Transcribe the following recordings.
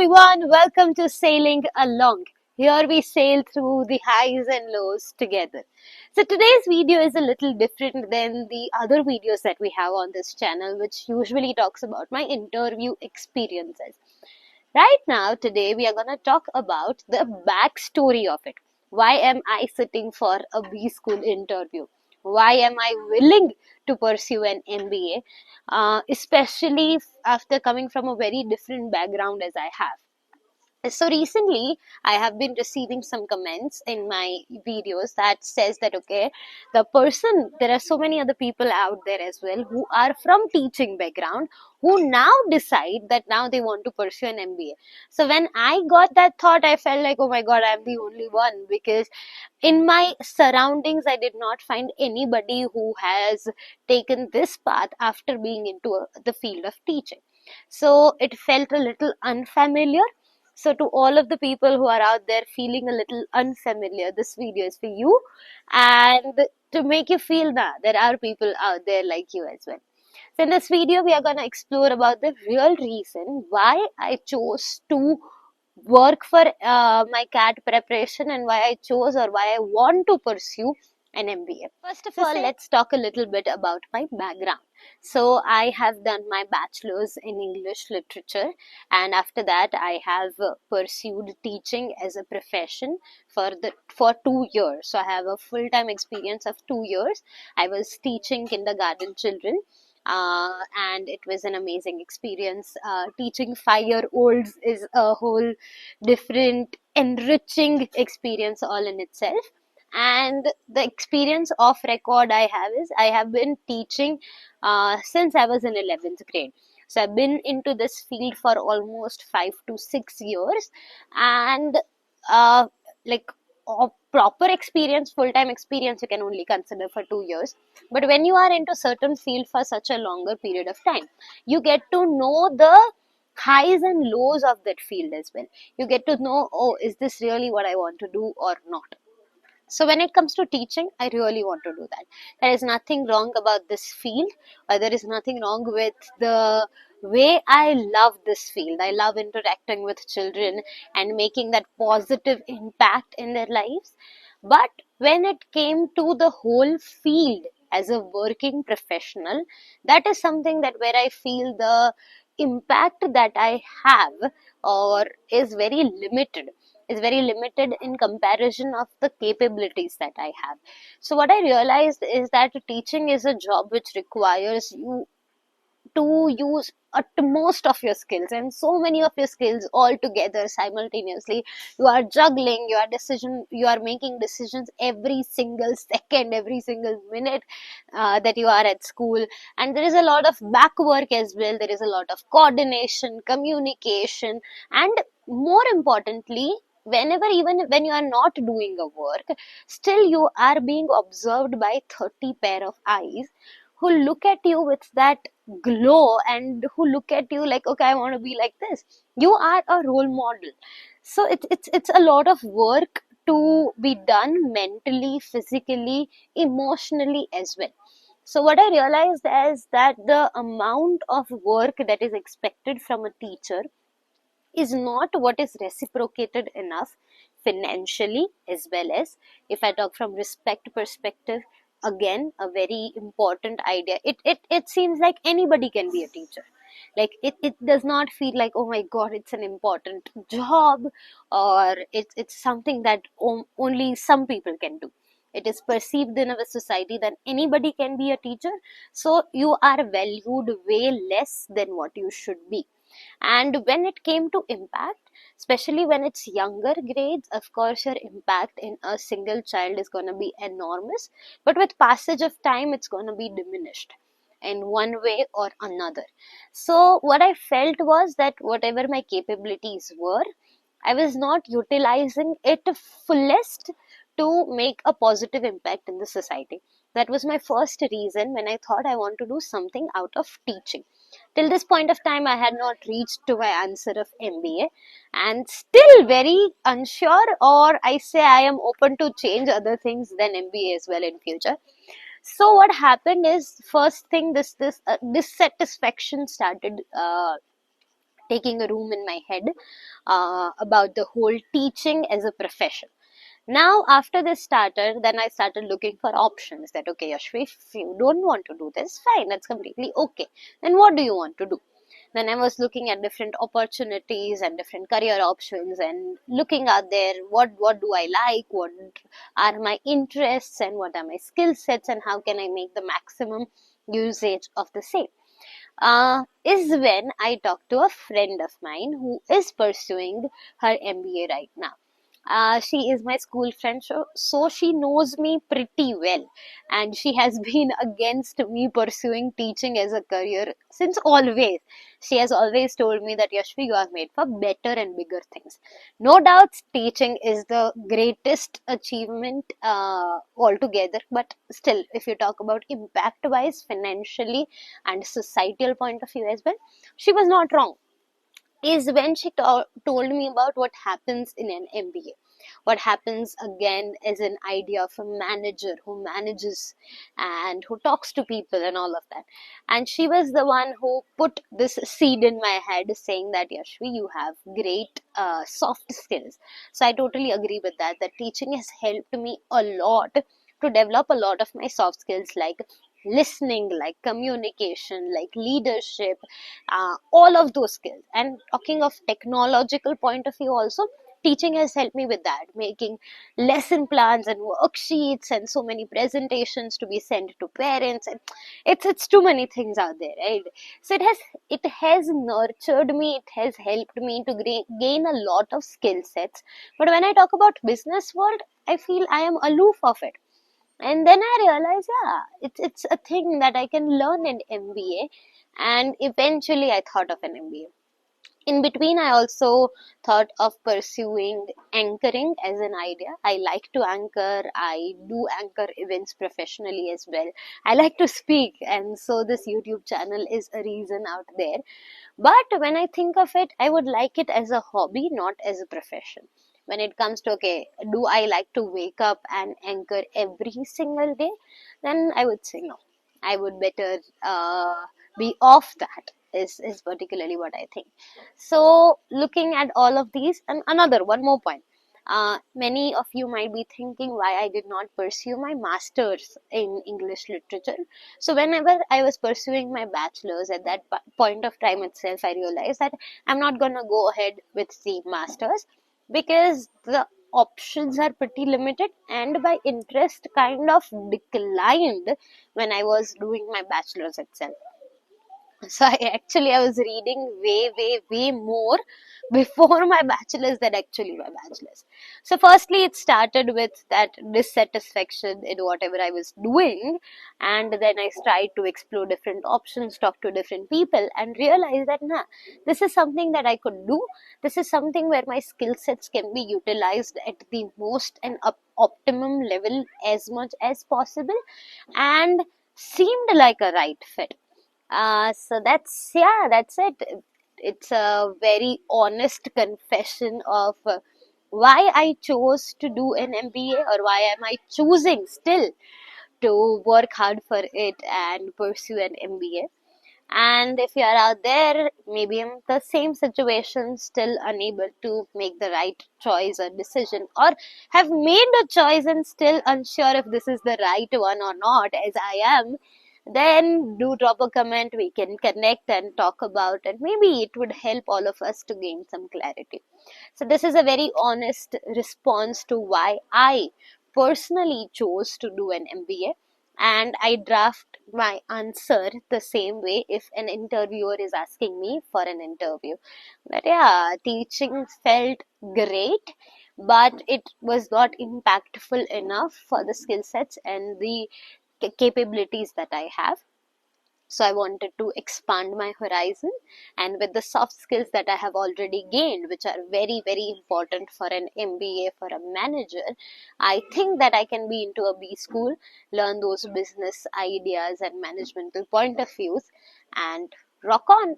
everyone, welcome to Sailing Along. Here we sail through the highs and lows together. So today's video is a little different than the other videos that we have on this channel, which usually talks about my interview experiences. Right now, today we are going to talk about the backstory of it. Why am I sitting for a B school interview? Why am I willing to pursue an MBA, especially after coming from a very different background as I have? So recently I have been receiving some comments in my videos that says that okay, there are so many other people out there as well who are from teaching background who now decide that now they want to pursue an MBA. So when I got that thought, I felt like, oh my god, I'm the only one, because in my surroundings I did not find anybody who has taken this path after being into the field of teaching. So it felt a little unfamiliar. So to all of the people who are out there feeling a little unfamiliar, this video is for you, and to make you feel that there are people out there like you as well. So in this video, we are going to explore about the real reason why I chose to work for my CAT preparation, and why I chose or why I want to pursue an MBA. First of all, let's talk a little bit about my background. So I have done my bachelor's in English literature, and after that I have pursued teaching as a profession for 2 years. So I have a full-time experience of 2 years. I was teaching kindergarten children, and it was an amazing experience. Teaching 5-year-olds is a whole different, enriching experience all in itself. And the experience of record I have is I have been teaching since I was in 11th grade. So I've been into this field for almost 5 to 6 years, and uh, like proper experience, full-time experience, you can only consider for 2 years. But when you are into certain field for such a longer period of time, you get to know the highs and lows of that field as well. You get to know, oh, is this really what I want to do or not? So when it comes to teaching, I really want to do that. There is nothing wrong about this field, or there is nothing wrong with the way I love this field. I love interacting with children and making that positive impact in their lives. But when it came to the whole field as a working professional, that is something that where I feel the impact that I have or is very limited in comparison of the capabilities that I have. So what I realized is that teaching is a job which requires you to use utmost of your skills, and so many of your skills all together simultaneously. You are juggling, you are making decisions every single second, every single minute that you are at school. And there is a lot of back work as well. There is a lot of coordination, communication, and more importantly, whenever, even when you are not doing a work, still you are being observed by 30 pair of eyes who look at you with that glow, and who look at you like, okay, I want to be like this. You are a role model. So it's a lot of work to be done mentally, physically, emotionally as well. So what I realized is that the amount of work that is expected from a teacher is not what is reciprocated enough financially, as well as, if I talk from respect perspective, again a very important idea. It seems like anybody can be a teacher. Like it does not feel like, oh my god, it's an important job, or it's something that only some people can do. It is perceived in our society that anybody can be a teacher, so you are valued way less than what you should be. And when it came to impact, especially when it's younger grades, of course your impact in a single child is going to be enormous, but with passage of time it's going to be diminished in one way or another. So what I felt was that whatever my capabilities were, I was not utilizing it fullest to make a positive impact in the society. That was my first reason when I thought I want to do something out of teaching. Till this point of time, I had not reached to my answer of MBA, and still very unsure, or I say I am open to change other things than MBA as well in future. So what happened is, first thing, this dissatisfaction started taking a room in my head about the whole teaching as a profession. Now, after this started, then I started looking for options that, okay, Yashvi, if you don't want to do this, fine, that's completely okay. Then what do you want to do? Then I was looking at different opportunities and different career options and looking out there, what do I like, what are my interests and what are my skill sets and how can I make the maximum usage of the same. Is when I talked to a friend of mine who is pursuing her MBA right now. She is my school friend, so she knows me pretty well, and she has been against me pursuing teaching as a career since always. She has always told me that Yashvi, you are made for better and bigger things. No doubts, teaching is the greatest achievement altogether, but still, if you talk about impact wise, financially, and societal point of view as well, she was not wrong. Is when she told me about what happens in an MBA. What happens again as an idea of a manager who manages and who talks to people and all of that. And she was the one who put this seed in my head saying that Yashvi, you have great soft skills. So I totally agree with that. That teaching has helped me a lot to develop a lot of my soft skills like listening, like communication, like leadership, all of those skills. And talking of technological point of view also, teaching has helped me with that, making lesson plans and worksheets and so many presentations to be sent to parents, and it's too many things out there, right? So it has nurtured me, it has helped me to gain a lot of skill sets. But when I talk about business world, I feel I am aloof of it. And then I realized, yeah, it's a thing that I can learn in MBA. And eventually I thought of an MBA. In between, I also thought of pursuing anchoring as an idea. I like to anchor. I do anchor events professionally as well. I like to speak, and so this YouTube channel is a reason out there. But when I think of it, I would like it as a hobby, not as a profession. When it comes to, okay, do I like to wake up and anchor every single day? Then I would say no. I would better be off that, is particularly what I think. So, looking at all of these, and another one more point. Many of you might be thinking why I did not pursue my master's in English literature. So, whenever I was pursuing my bachelor's at that point of time itself, I realized that I'm not gonna go ahead with the master's because the options are pretty limited, and my interest kind of declined when I was doing my bachelor's itself. So I was reading way more before my bachelor's than actually my bachelor's. So firstly, it started with that dissatisfaction in whatever I was doing, and then I tried to explore different options, talk to different people, and realize that nah, this is something that I could do. This is something where my skill sets can be utilized at the most and optimum level as much as possible, and seemed like a right fit. So that's it. It's a very honest confession of why I chose to do an MBA, or why am I choosing still to work hard for it and pursue an MBA. And if you are out there, maybe in the same situation, still unable to make the right choice or decision, or have made a choice and still unsure if this is the right one or not, as I am, then do drop a comment. We can connect and talk about it. Maybe it would help all of us to gain some clarity. So, this is a very honest response to why I personally chose to do an MBA, and I draft my answer the same way if an interviewer is asking me for an interview. But yeah, teaching felt great, but it was not impactful enough for the skill sets and the capabilities that I have. So I wanted to expand my horizon, and with the soft skills that I have already gained, which are very important for an MBA, for a manager, I think that I can be into a B school, learn those business ideas and managemental point of views, and rock on.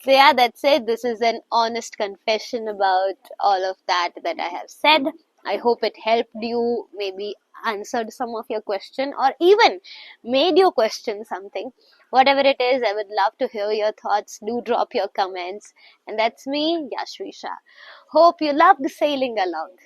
So yeah, that's it. This is an honest confession about all of that I have said. I hope it helped you, maybe answered some of your question, or even made your question something. Whatever it is, I would love to hear your thoughts. Do drop your comments. And that's me, Yashrisha. Hope you loved sailing along.